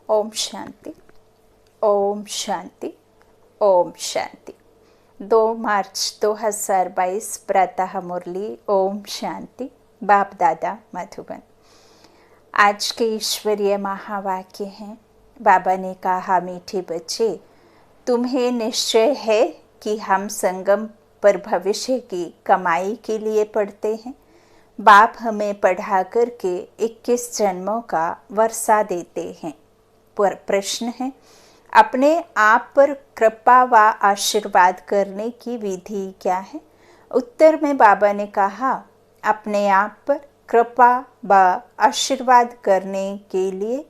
ओम शांति, ओम शांति, ओम शांति। 2 मार्च 2022 प्रातः मुरली। ओम शांति। बाप दादा मधुबन। आज के ईश्वरीय महावाक्य हैं। बाबा ने कहा, मीठे बच्चे, तुम्हें निश्चय है कि हम संगम पर भविष्य की कमाई के लिए पढ़ते हैं। बाप हमें पढ़ा करके 21 जन्मों का वर्षा देते हैं। पर प्रश्न है, अपने आप पर कृपा व आशीर्वाद करने की विधि क्या है? उत्तर में बाबा ने कहा, अपने आप पर कृपा व आशीर्वाद करने के लिए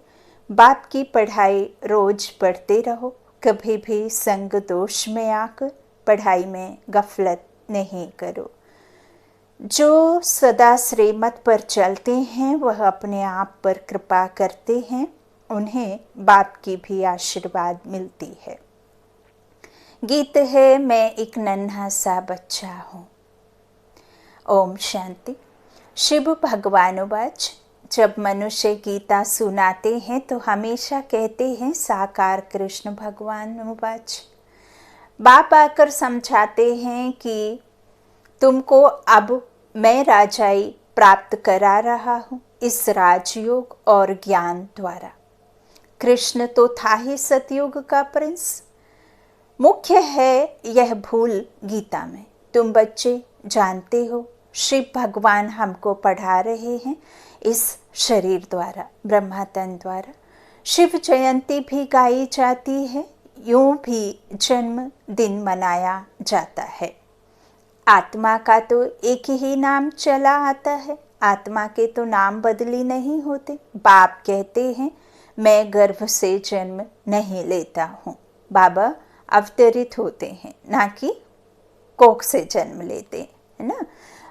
बाप की पढ़ाई रोज पढ़ते रहो। कभी भी संग दोष में आकर पढ़ाई में गफलत नहीं करो। जो सदा श्रीमत पर चलते हैं वह अपने आप पर कृपा करते हैं, उन्हें बाप की भी आशीर्वाद मिलती है। गीत है, मैं एक नन्हा सा बच्चा हूँ। ओम शांति। शिव भगवानुवाच, जब मनुष्य गीता सुनाते हैं तो हमेशा कहते हैं साकार कृष्ण भगवानुवाच। बाप आकर समझाते हैं कि तुमको अब मैं राजाई प्राप्त करा रहा हूँ इस राजयोग और ज्ञान द्वारा। कृष्ण तो था ही सतयुग का प्रिंस। मुख्य है यह भूल गीता में। तुम बच्चे जानते हो, शिव भगवान हमको पढ़ा रहे हैं इस शरीर द्वारा, ब्रह्मा तन द्वारा। शिव जयंती भी गाई जाती है, यूं भी जन्म दिन मनाया जाता है। आत्मा का तो एक ही नाम चला आता है, आत्मा के तो नाम बदली नहीं होते। बाप कहते हैं, मैं गर्भ से जन्म नहीं लेता हूँ। बाबा अवतरित होते हैं, ना कि कोख से जन्म लेते हैं, है ना।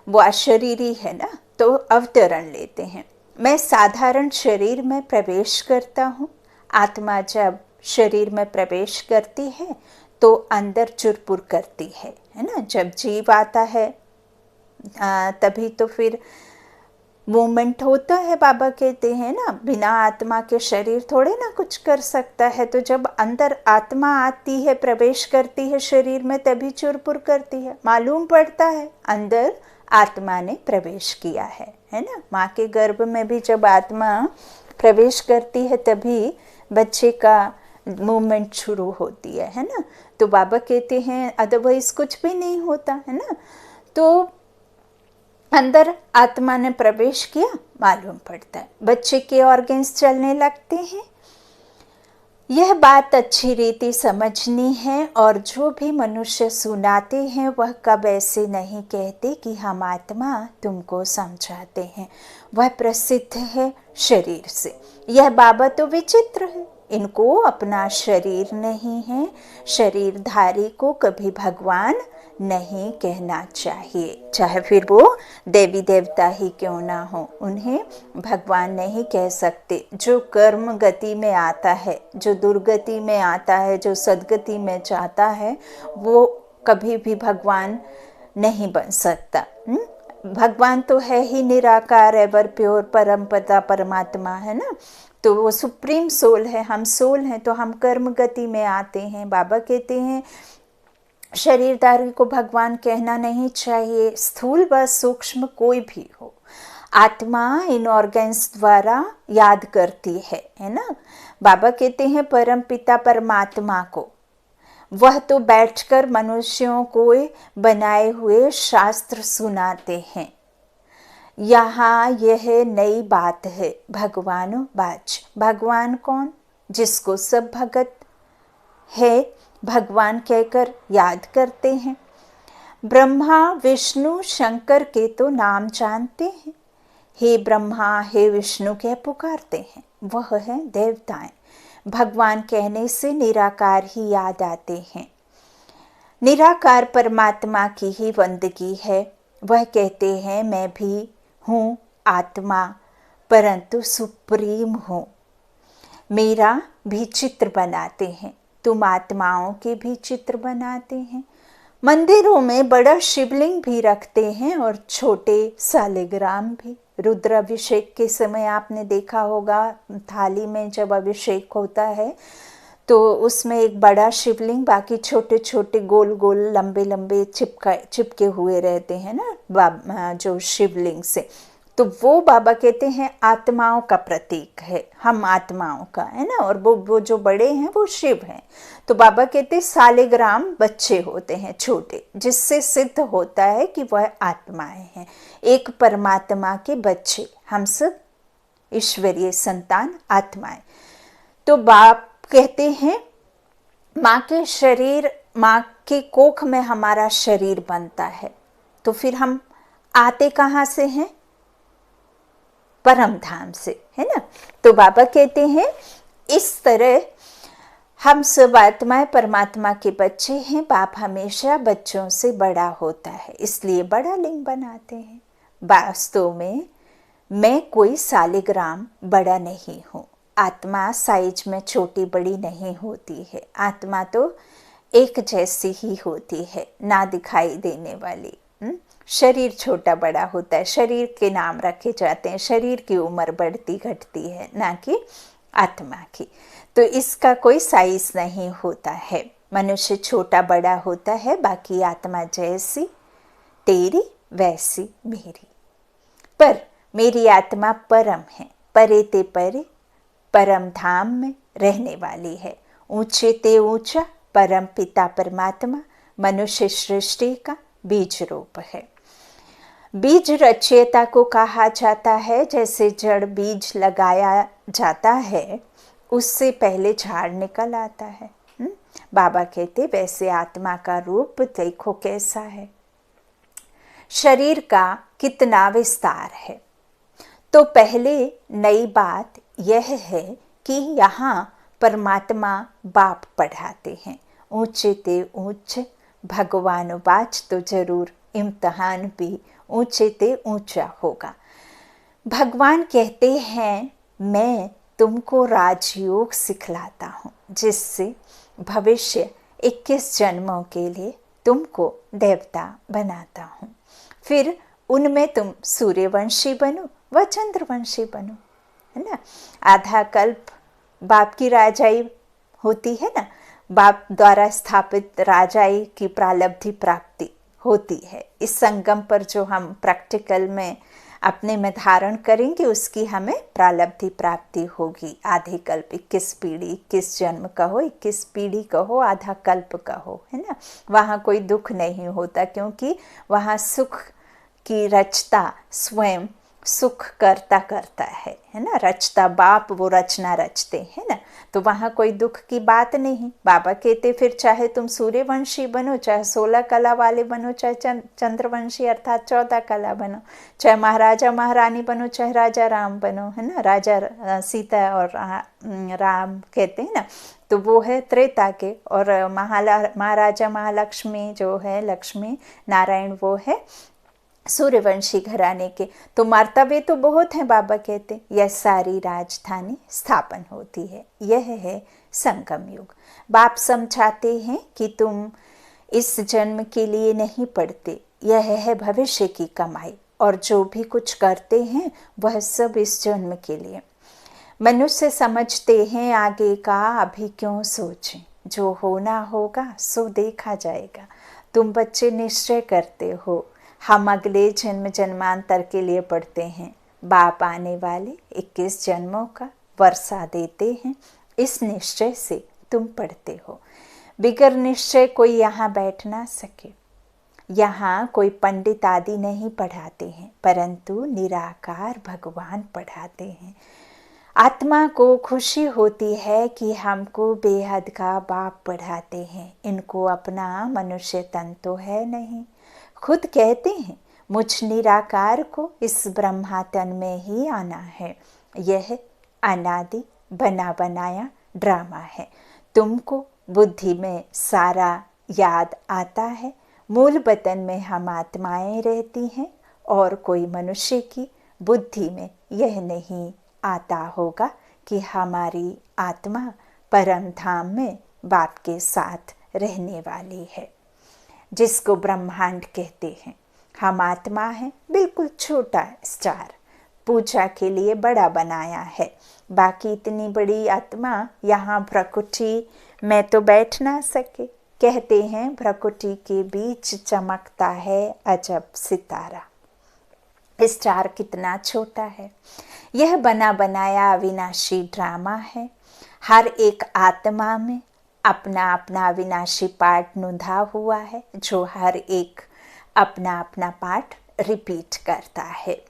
वो अशरीरी है ना, तो अवतरण लेते हैं। मैं साधारण शरीर में प्रवेश करता हूँ। आत्मा जब शरीर में प्रवेश करती है तो अंदर चुरपुर करती है ना। जब जीव आता है तभी तो फिर मूवमेंट होता है। बाबा कहते हैं ना, बिना आत्मा के शरीर थोड़े ना कुछ कर सकता है। तो जब अंदर आत्मा आती है, प्रवेश करती है शरीर में, तभी चुरपुर करती है। मालूम पड़ता है अंदर आत्मा ने प्रवेश किया है ना। माँ के गर्भ में भी जब आत्मा प्रवेश करती है तभी बच्चे का मूवमेंट शुरू होती है ना। तो बाबा कहते हैं अदरवाइज कुछ भी नहीं होता है ना। तो अंदर आत्मा ने प्रवेश किया, मालूम पड़ता है। बच्चे के ऑर्गन्स चलने लगते हैं। यह बात अच्छी रीति समझनी है। और जो भी मनुष्य सुनाते हैं वह कब ऐसे नहीं कहते कि हम आत्मा तुमको समझाते हैं। वह प्रसिद्ध है शरीर से। यह बाबा तो विचित्र है। इनको अपना शरीर नहीं है। शरीरधारी को कभी भगवान नहीं कहना चाहिए, चाहे फिर वो देवी देवता ही क्यों ना हो, उन्हें भगवान नहीं कह सकते। जो कर्म गति में आता है, जो दुर्गति में आता है, जो सद्गति में जाता है, वो कभी भी भगवान नहीं बन सकता। भगवान तो है ही निराकार, एवर प्योर, परम पिता परमात्मा है ना। तो वो सुप्रीम सोल है, हम सोल हैं, तो हम कर्म गति में आते हैं। बाबा कहते हैं शरीरधारी को भगवान कहना नहीं चाहिए, स्थूल व सूक्ष्म कोई भी हो। आत्मा इन ऑर्गन्स द्वारा याद करती है ना। बाबा कहते हैं परम पिता परमात्मा को, वह तो बैठकर मनुष्यों को बनाए हुए शास्त्र सुनाते हैं। यहाँ यह नई बात है, भगवानुवाच। भगवान कौन? जिसको सब भगत है भगवान कहकर याद करते हैं। ब्रह्मा विष्णु शंकर के तो नाम जानते हैं। हे ब्रह्मा हे विष्णु कह पुकारते हैं, वह है देवताएं। भगवान कहने से निराकार ही याद आते हैं। निराकार परमात्मा की ही बंदगी है। वह कहते हैं मैं भी हूँ आत्मा, परंतु सुप्रीम हूँ। मेरा भी चित्र बनाते हैं, तुम आत्माओं के भी चित्र बनाते हैं। मंदिरों में बड़ा शिवलिंग भी रखते हैं और छोटे सालिग्राम भी। रुद्राभिषेक के समय आपने देखा होगा, थाली में जब अभिषेक होता है तो उसमें एक बड़ा शिवलिंग, बाकी छोटे छोटे गोल गोल लंबे लंबे चिपके हुए रहते हैं ना जो शिवलिंग से। तो वो बाबा कहते हैं आत्माओं का प्रतीक है, हम आत्माओं का है ना, और वो जो बड़े हैं वो शिव हैं। तो बाबा कहते हैं सालिग्राम बच्चे होते हैं छोटे, जिससे सिद्ध होता है कि वह आत्माएं हैं, एक परमात्मा के बच्चे, हम सब ईश्वरीय संतान आत्माएं। तो बाप कहते हैं माँ के कोख में हमारा शरीर बनता है, तो फिर हम आते कहाँ से हैं? परम धाम से, है ना। तो बाबा कहते हैं इस तरह हम सब आत्माएं परमात्मा के बच्चे हैं। बाप हमेशा बच्चों से बड़ा होता है, इसलिए बड़ा लिंग बनाते हैं। वास्तव में मैं कोई सालिग्राम बड़ा नहीं हूँ। आत्मा साइज में छोटी बड़ी नहीं होती है, आत्मा तो एक जैसी ही होती है, ना दिखाई देने वाली। शरीर छोटा बड़ा होता है, शरीर के नाम रखे जाते हैं, शरीर की उम्र बढ़ती घटती है, ना कि आत्मा की। तो इसका कोई साइज नहीं होता है। मनुष्य छोटा बड़ा होता है, बाकी आत्मा जैसी तेरी वैसी मेरी। पर मेरी आत्मा परम है, परे ते परे परम धाम में रहने वाली है। ऊंचे ते ऊंचा परम पिता परमात्मा मनुष्य सृष्टि का बीज रूप है। बीज रचयिता को कहा जाता है। जैसे जड़ बीज लगाया जाता है, उससे पहले झाड़ निकल आता है। बाबा कहते वैसे आत्मा का रूप देखो कैसा है, शरीर का कितना विस्तार है। तो पहले नई बात यह है कि यहाँ परमात्मा बाप पढ़ाते हैं। ऊंचे ते ऊंचे भगवान बाच, तो जरूर इम्तहान भी ऊंचे ते ऊंचा होगा। भगवान कहते हैं मैं तुमको राजयोग सिखलाता हूँ, जिससे भविष्य 21 जन्मों के लिए तुमको देवता बनाता हूँ। फिर उनमें तुम सूर्यवंशी बनो व चंद्रवंशी बनो, है ना। आधा कल्प बाप की राजाई होती है ना, बाप द्वारा स्थापित राजाई की प्रालब्धि प्राप्ति होती है। इस संगम पर जो हम प्रैक्टिकल में अपने में धारण करेंगे, उसकी हमें प्रालब्धि प्राप्ति होगी। आधे कल्प 21 पीढ़ी, 21 जन्म कहो, 21 पीढ़ी कहो, आधा कल्प कहो, है ना। वहाँ कोई दुख नहीं होता, क्योंकि वहाँ सुख की रचता स्वयं सुख करता है ना। रचता बाप, वो रचना रचते हैं ना, तो वहाँ कोई दुख की बात नहीं। बाबा कहते फिर चाहे तुम सूर्यवंशी बनो, चाहे 16 कला वाले बनो, चाहे चंद्रवंशी अर्थात 14 कला बनो, चाहे महाराजा महारानी बनो, चाहे राजा राम बनो, है ना। राजा सीता और राम कहते हैं ना, तो वो है त्रेता के, और महाराजा महालक्ष्मी जो है लक्ष्मी नारायण, वो है सूर्यवंशी घराने के। तो मर्तबे तो बहुत हैं। बाबा कहते यह सारी राजधानी स्थापन होती है, यह है संगम युग। बाप समझाते हैं कि तुम इस जन्म के लिए नहीं पढ़ते, यह है भविष्य की कमाई, और जो भी कुछ करते हैं वह सब इस जन्म के लिए। मनुष्य समझते हैं आगे का अभी क्यों सोचें, जो होना होगा सो देखा जाएगा। तुम बच्चे निश्चय करते हो, हम अगले जन्म जन्मांतर के लिए पढ़ते हैं। बाप आने वाले 21 जन्मों का वर्षा देते हैं, इस निश्चय से तुम पढ़ते हो। बिगर निश्चय कोई यहाँ बैठ ना सके। यहाँ कोई पंडित आदि नहीं पढ़ाते हैं, परंतु निराकार भगवान पढ़ाते हैं। आत्मा को खुशी होती है कि हमको बेहद का बाप पढ़ाते हैं। इनको अपना मनुष्य तन तो है नहीं। खुद कहते हैं मुझ निराकार को इस ब्रह्मा तन में ही आना है। यह अनादि बना बनाया ड्रामा है। तुमको बुद्धि में सारा याद आता है। मूल वतन में हम आत्माएं रहती हैं, और कोई मनुष्य की बुद्धि में यह नहीं आता होगा कि हमारी आत्मा परम धाम में बाप के साथ रहने वाली है, जिसको ब्रह्मांड कहते हैं। हम आत्मा हैं, बिल्कुल छोटा स्टार, पूजा के लिए बड़ा बनाया है। बाकी इतनी बड़ी आत्मा यहाँ भ्रकुटी में तो बैठ ना सके। कहते हैं भ्रकुटी के बीच चमकता है अजब सितारा। स्टार कितना छोटा है। यह बना बनाया अविनाशी ड्रामा है। हर एक आत्मा में अपना अपना अविनाशी पार्ट नुधा हुआ है, जो हर एक अपना अपना पार्ट रिपीट करता है।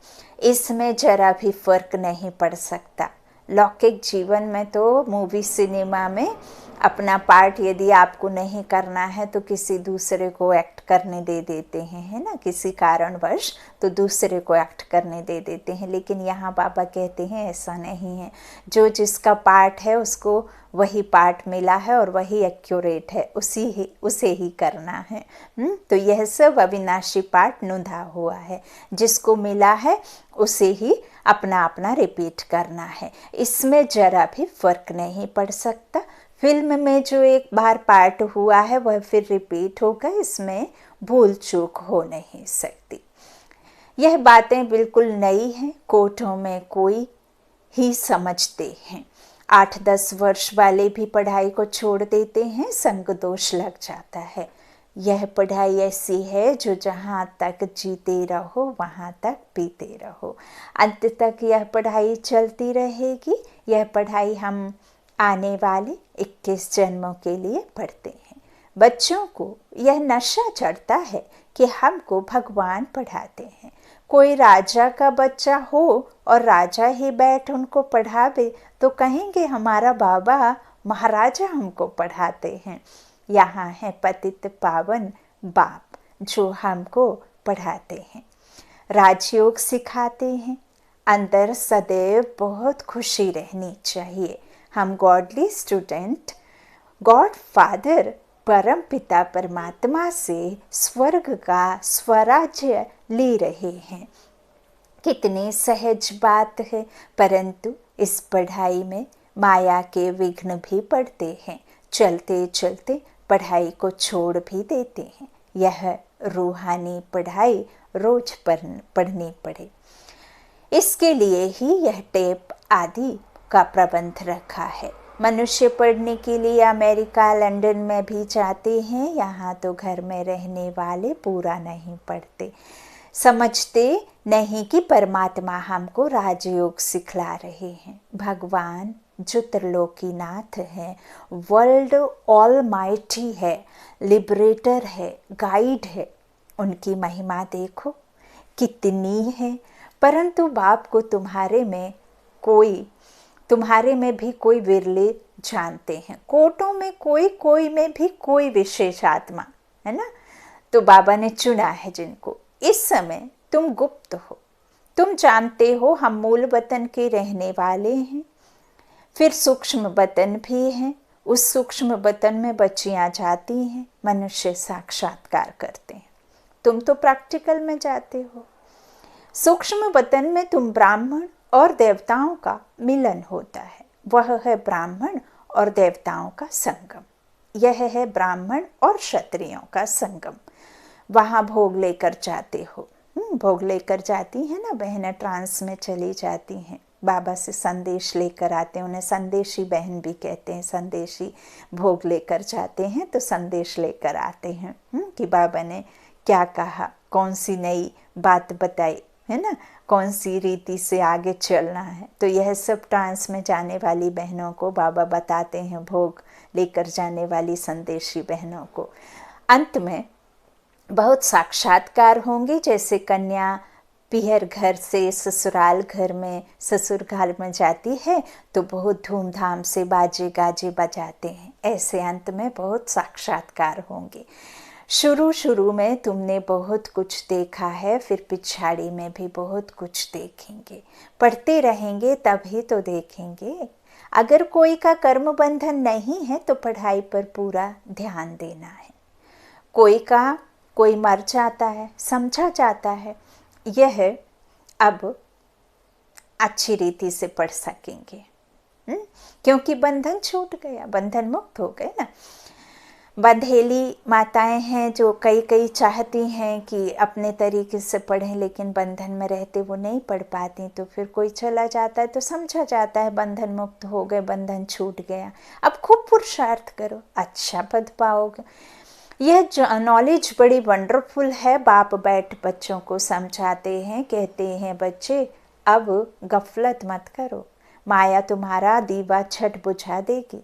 इसमें जरा भी फर्क नहीं पड़ सकता। लौकिक जीवन में तो मूवी सिनेमा में अपना पार्ट यदि आपको नहीं करना है तो किसी दूसरे को एक्ट करने दे देते हैं, है ना, किसी कारणवश तो दूसरे को एक्ट करने दे देते हैं। लेकिन यहाँ बाबा कहते हैं ऐसा नहीं है। जो जिसका पार्ट है उसको वही पार्ट मिला है और वही एक्यूरेट है, उसे ही करना है। तो यह सब अविनाशी पार्ट नुधा हुआ है, जिसको मिला है उसे ही अपना अपना रिपीट करना है। इसमें जरा भी फर्क नहीं पड़ सकता। फिल्म में जो एक बार पार्ट हुआ है वह फिर रिपीट होगा, इसमें भूल चूक हो नहीं सकती। यह बातें बिल्कुल नई हैं, कोर्टों में कोई ही समझते हैं। 8-10 वर्ष वाले भी पढ़ाई को छोड़ देते हैं, संग दोष लग जाता है। यह पढ़ाई ऐसी है जो जहाँ तक जीते रहो वहाँ तक पीते रहो। अंत तक यह पढ़ाई चलती रहेगी। यह पढ़ाई हम आने वाले 21 जन्मों के लिए पढ़ते हैं। बच्चों को यह नशा चढ़ता है कि हमको भगवान पढ़ाते हैं। कोई राजा का बच्चा हो और राजा ही बैठ उनको पढ़ावे तो कहेंगे हमारा बाबा महाराजा हमको पढ़ाते हैं। यहाँ है पतित पावन बाप जो हमको पढ़ाते हैं, राजयोग सिखाते हैं। अंदर सदैव बहुत खुशी रहनी चाहिए। हम गॉडली स्टूडेंट गॉड फादर परम पिता परमात्मा से स्वर्ग का स्वराज्य ले रहे हैं। कितनी सहज बात है, परंतु इस पढ़ाई में माया के विघ्न भी पड़ते हैं। चलते चलते पढ़ाई को छोड़ भी देते हैं। यह रूहानी पढ़ाई रोज पढ़नी पड़े, इसके लिए ही यह टेप आदि का प्रबंध रखा है। मनुष्य पढ़ने के लिए अमेरिका लंदन में भी जाते हैं। यहाँ तो घर में रहने वाले पूरा नहीं पढ़ते, समझते नहीं कि परमात्मा हमको राजयोग सिखला रहे हैं। भगवान जो त्रिलोकीनाथ है, वर्ल्ड ऑलमाइटी है, लिबरेटर है, गाइड है, उनकी महिमा देखो कितनी है। परंतु बाप को तुम्हारे में भी कोई विरले जानते हैं। कोटों में कोई में भी कोई विशेष आत्मा है ना। तो बाबा ने चुना है जिनको। इस समय तुम गुप्त हो, तुम जानते हो हम मूल वतन के रहने वाले हैं। फिर सूक्ष्म वतन भी है, उस सूक्ष्म वतन में बच्चियां जाती हैं, मनुष्य साक्षात्कार करते हैं। तुम तो प्रैक्टिकल में जाते हो। सूक्ष्म वतन में तुम ब्राह्मण और देवताओं का मिलन होता है। वह है ब्राह्मण और देवताओं का संगम। यह है ब्राह्मण और क्षत्रियों का संगम। वहाँ भोग लेकर जाते हो। भोग लेकर जाती है ना बहनें, ट्रांस में चली जाती हैं, बाबा से संदेश लेकर आते हैं। उन्हें संदेशी बहन भी कहते हैं। संदेशी भोग लेकर जाते हैं तो संदेश लेकर आते हैं कि बाबा ने क्या कहा, कौन सी नई बात बताई, है ना, कौन सी रीति से आगे चलना है। तो यह सब ट्रांस में जाने वाली बहनों को बाबा बताते हैं, भोग लेकर जाने वाली संदेशी बहनों को। अंत में बहुत साक्षात्कार होंगे। जैसे कन्या पिहर घर से ससुराल घर में, ससुर घर में जाती है तो बहुत धूमधाम से बाजे गाजे बजाते हैं। ऐसे अंत में बहुत साक्षात्कार होंगे। शुरू में तुमने बहुत कुछ देखा है, फिर पिछाड़ी में भी बहुत कुछ देखेंगे। पढ़ते रहेंगे तभी तो देखेंगे। अगर कोई का कर्म बंधन नहीं है तो पढ़ाई पर पूरा ध्यान देना है। कोई मर जाता है, समझा जाता है, यह अब अच्छी रीति से पढ़ सकेंगे क्योंकि बंधन छूट गया, बंधन मुक्त हो गए ना। बंधेली माताएं हैं जो कई कई चाहती हैं कि अपने तरीके से पढ़ें, लेकिन बंधन में रहते वो नहीं पढ़ पाती। तो फिर कोई चला जाता है तो समझा जाता है बंधन मुक्त हो गए, बंधन छूट गया। अब खूब पुरुषार्थ करो, अच्छा पद पाओगे। यह नॉलेज बड़ी वंडरफुल है। बाप बैठ बच्चों को समझाते हैं, कहते हैं बच्चे अब गफलत मत करो, माया तुम्हारा दीवा छठ बुझा देगी।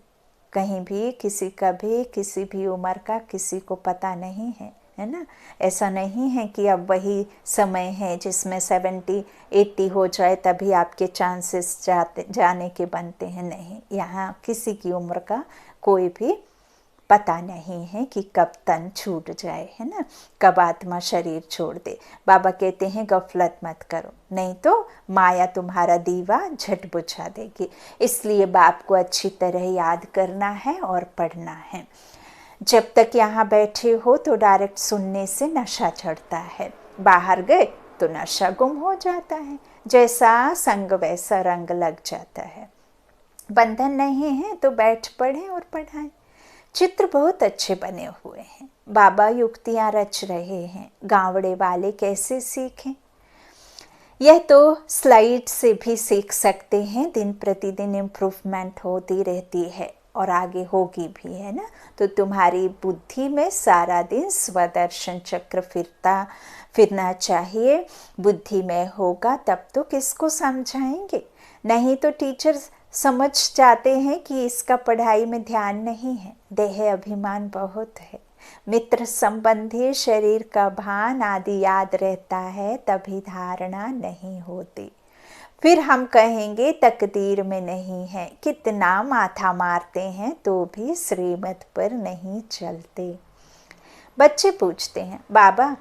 कहीं भी किसी का भी किसी भी उम्र का किसी को पता नहीं है ना। ऐसा नहीं है कि अब वही समय है जिसमें 70-80 हो जाए तभी आपके चांसेस जाने के बनते हैं। नहीं, यहाँ किसी की उम्र का कोई भी पता नहीं है कि कब तन छूट जाए, है ना, कब आत्मा शरीर छोड़ दे। बाबा कहते हैं गफलत मत करो, नहीं तो माया तुम्हारा दीवा झट बुझा देगी। इसलिए बाप को अच्छी तरह याद करना है और पढ़ना है। जब तक यहाँ बैठे हो तो डायरेक्ट सुनने से नशा चढ़ता है, बाहर गए तो नशा गुम हो जाता है। जैसा संग वैसा रंग लग जाता है। बंधन नहीं है तो बैठ पढ़ें और पढ़ाएं। चित्र बहुत अच्छे बने हुए हैं। बाबा युक्तियां रच रहे हैं। गावड़े वाले कैसे सीखें? यह तो स्लाइड से भी सीख सकते हैं। दिन प्रतिदिन इम्प्रूवमेंट होती रहती है और आगे होगी भी, है ना। तो तुम्हारी बुद्धि में सारा दिन स्वदर्शन चक्र फिरना चाहिए। बुद्धि में होगा तब तो किसको समझाएंगे। नहीं तो टीचर्स समझ जाते हैं कि इसका पढ़ाई में ध्यान नहीं है। देह अभिमान बहुत है, मित्र संबंधी शरीर का भान आदि याद रहता है, तभी धारणा नहीं होती। फिर हम कहेंगे तकदीर में नहीं है। कितना माथा मारते हैं तो भी श्रीमत पर नहीं चलते। बच्चे पूछते हैं बाबा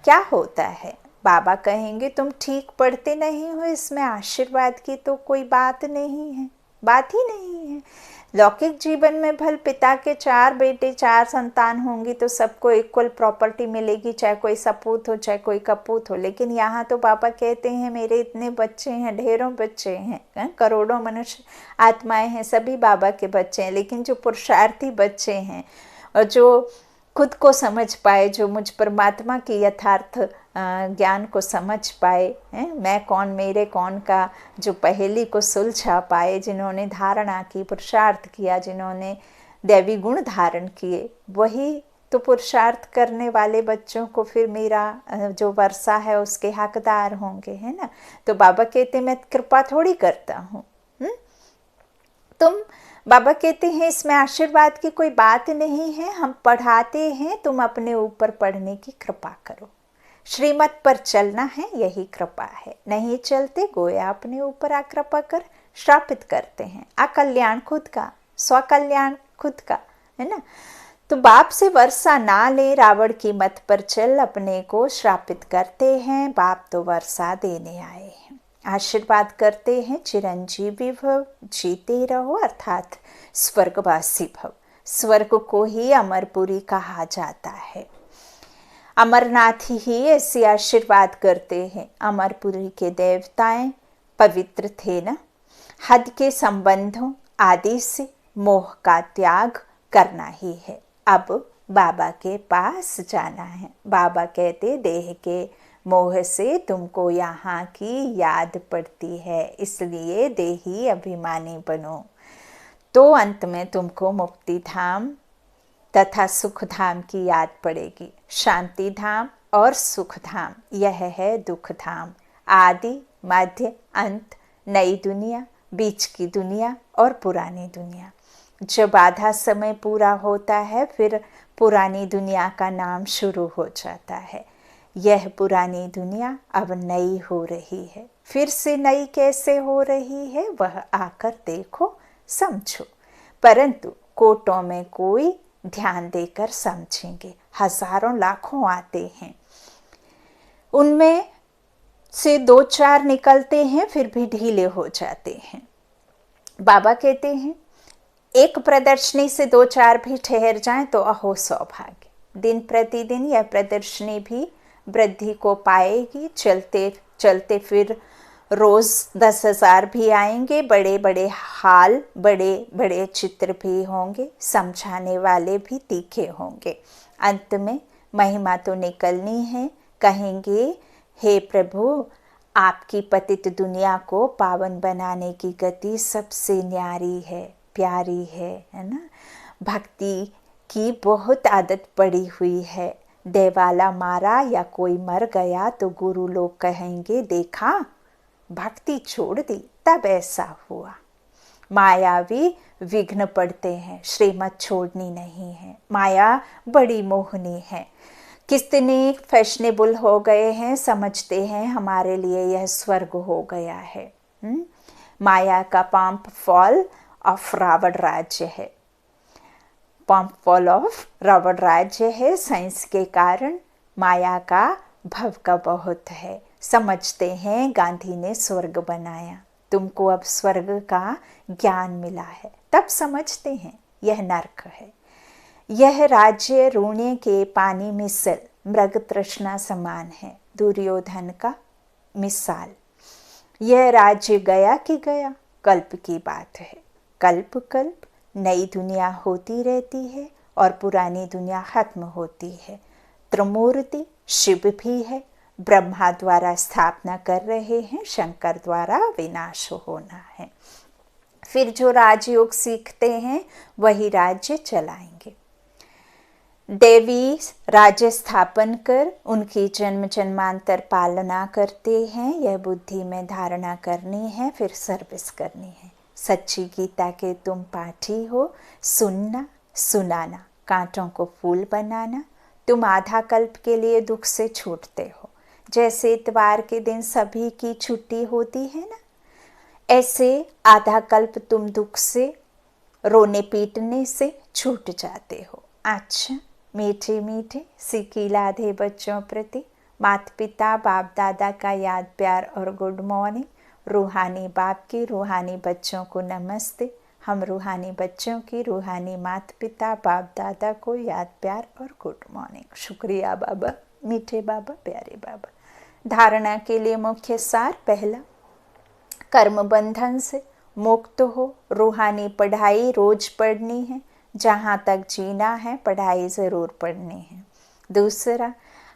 क्या होता है? बाबा कहेंगे तुम ठीक पढ़ते नहीं हो, इसमें आशीर्वाद की तो कोई बात नहीं है, बात ही नहीं है। लौकिक जीवन में भल पिता के 4 बेटे 4 संतान होंगी तो सबको इक्वल प्रॉपर्टी मिलेगी, चाहे कोई सपूत हो चाहे कोई कपूत हो। लेकिन यहाँ तो पापा कहते हैं मेरे इतने बच्चे हैं, ढेरों बच्चे हैं, करोड़ों मनुष्य आत्माएं हैं, सभी बाबा के बच्चे हैं। लेकिन जो पुरुषार्थी बच्चे हैं और जो खुद को समझ पाए, जो मुझ परमात्मा की यथार्थ ज्ञान को समझ पाए, हैं, मैं कौन मेरे कौन का जो पहेली को सुलझा पाए, जिन्होंने धारणा की, पुरुषार्थ किया, जिन्होंने दैवी गुण धारण किए, वही तो पुरुषार्थ करने वाले बच्चों को फिर मेरा जो वर्षा है उसके हकदार होंगे, है ना। तो बाबा कहते मैं कृपा थोड़ी करता हूँ। बाबा कहते हैं इसमें आशीर्वाद की कोई बात नहीं है, हम पढ़ाते हैं, तुम अपने ऊपर पढ़ने की कृपा करो। श्रीमत पर चलना है, यही कृपा है। नहीं चलते गोया अपने ऊपर आकृपा कर श्रापित करते हैं। अकल्याण खुद का, स्वकल्याण खुद का, है ना। तो बाप से वर्षा ना ले, रावण की मत पर चल, अपने को श्रापित करते हैं। बाप तो वर्षा देने आए हैं, आशीर्वाद करते हैं चिरंजीवी भव, जीते रहो, अर्थात स्वर्गवासी भव। स्वर्ग को ही अमरपुरी कहा जाता है। अमरनाथ ही ऐसे आशीर्वाद करते हैं। अमरपुरी के देवताएं पवित्र थे ना। हद के संबंधों आदि से मोह का त्याग करना ही है। अब बाबा के पास जाना है। बाबा कहते देह के मोह से तुमको यहाँ की याद पड़ती है, इसलिए देही अभिमानी बनो, तो अंत में तुमको मुक्ति धाम तथा सुख धाम की याद पड़ेगी। शांति धाम और सुख धाम, यह है दुख धाम। आदि मध्य अंत, नई दुनिया, बीच की दुनिया और पुरानी दुनिया। जब आधा समय पूरा होता है फिर पुरानी दुनिया का नाम शुरू हो जाता है। यह पुरानी दुनिया अब नई हो रही है। फिर से नई कैसे हो रही है वह आकर देखो, समझो। परंतु कोटों में कोई ध्यान देकर समझेंगे। हजारों लाखों आते हैं, उनमें से 2-4 निकलते हैं, फिर भी ढीले हो जाते हैं। बाबा कहते हैं एक प्रदर्शनी से 2-4 भी ठहर जाएं तो अहो सौभाग्य। दिन प्रतिदिन यह प्रदर्शनी भी वृद्धि को पाएगी। चलते चलते फिर रोज़ 10,000 भी आएंगे, बड़े बड़े हाल, बड़े बड़े चित्र भी होंगे, समझाने वाले भी तीखे होंगे। अंत में महिमा तो निकलनी है, कहेंगे हे प्रभु, आपकी पतित दुनिया को पावन बनाने की गति सबसे न्यारी है, प्यारी है ना। भक्ति की बहुत आदत पड़ी हुई है। देवाला मारा या कोई मर गया तो गुरु लोग कहेंगे देखा, भक्ति छोड़ दी तब ऐसा हुआ। मायावी विघ्न पड़ते हैं, श्रीमत छोड़नी नहीं है। माया बड़ी मोहनी है। कितने फैशनेबल हो गए हैं, समझते हैं हमारे लिए यह स्वर्ग हो गया है। माया का पंप फॉल ऑफ रावण राज्य है, पंप फॉल ऑफ रावण राज्य है। साइंस के कारण माया का भव का बहुत है। समझते हैं गांधी ने स्वर्ग बनाया, तुमको अब स्वर्ग का ज्ञान मिला है, तब समझते हैं यह नर्क है। यह राज्य रोने के पानी मिसल मृग तृष्णा समान है, दुर्योधन का मिसाल। यह राज्य गया कि गया, कल्प की बात है। कल्प कल्प नई दुनिया होती रहती है और पुरानी दुनिया खत्म होती है। त्रिमूर्ति शिव भी है, ब्रह्मा द्वारा स्थापना कर रहे हैं, शंकर द्वारा विनाश होना है। फिर जो राजयोग सीखते हैं वही राज्य चलाएंगे। देवी राज्य स्थापन कर उनकी जन्म जन्मांतर पालना करते हैं, यह बुद्धि में धारणा करनी है, फिर सर्विस करनी है। सच्ची गीता के तुम पाठी हो, सुनना सुनाना, कांटों को फूल बनाना। तुम आधा कल्प के लिए दुख से छूटते हो, जैसे इतवार के दिन सभी की छुट्टी होती है ना, ऐसे आधा कल्प तुम दुख से, रोने पीटने से छूट जाते हो। अच्छा, मीठे मीठे सीखी लाधे बच्चों प्रति माता पिता बाप दादा का याद प्यार और गुड मॉर्निंग। रूहानी बाप की रूहानी बच्चों को नमस्ते। हम रूहानी बच्चों की रूहानी माता पिता बाप दादा को याद प्यार और गुड मॉर्निंग। शुक्रिया बाबा, मीठे बाबा, प्यारे बाबा। धारणा के लिए मुख्य सार, पहला, कर्म बंधन से मुक्त हो। रूहानी पढ़ाई रोज पढ़नी है, जहाँ तक जीना है पढ़ाई ज़रूर पढ़नी है। दूसरा,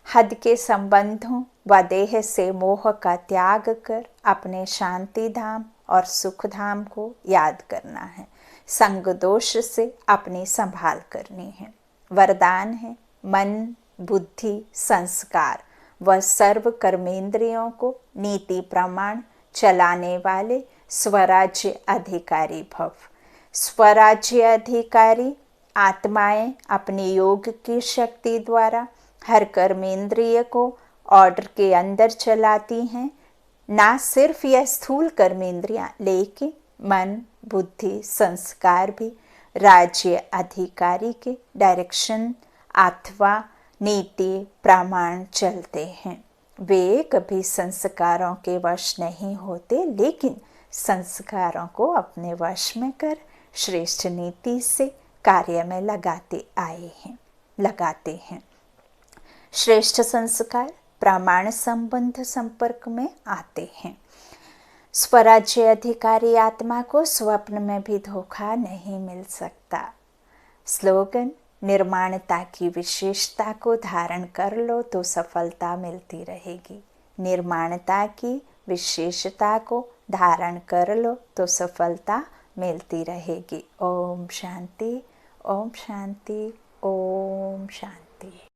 हद के संबंधों व देह से मोह का त्याग कर अपने शांति धाम और सुख धाम को याद करना है। संग दोष से अपनी संभाल करनी है। वरदान है मन बुद्धि संस्कार व सर्व कर्मेंद्रियों को नीति प्रमाण चलाने वाले स्वराज्य अधिकारी भव। स्वराज्य अधिकारी आत्माएं अपने योग की शक्ति द्वारा हर कर्मेंद्रिय को ऑर्डर के अंदर चलाती हैं। ना सिर्फ यह स्थूल कर्मेंद्रियां, लेकिन मन बुद्धि संस्कार भी राज्य अधिकारी के डायरेक्शन अथवा नीति प्रमाण चलते हैं। वे कभी संस्कारों के वश नहीं होते, लेकिन संस्कारों को अपने वश में कर श्रेष्ठ नीति से कार्य में लगाते हैं। श्रेष्ठ संस्कार प्रमाण संबंध संपर्क में आते हैं। स्वराज्य अधिकारी आत्मा को स्वप्न में भी धोखा नहीं मिल सकता। स्लोगन, निर्माणता की विशेषता को धारण कर लो तो सफलता मिलती रहेगी। निर्माणता की विशेषता को धारण कर लो तो सफलता मिलती रहेगी। ओम शांति, ओम शांति, ओम शांति।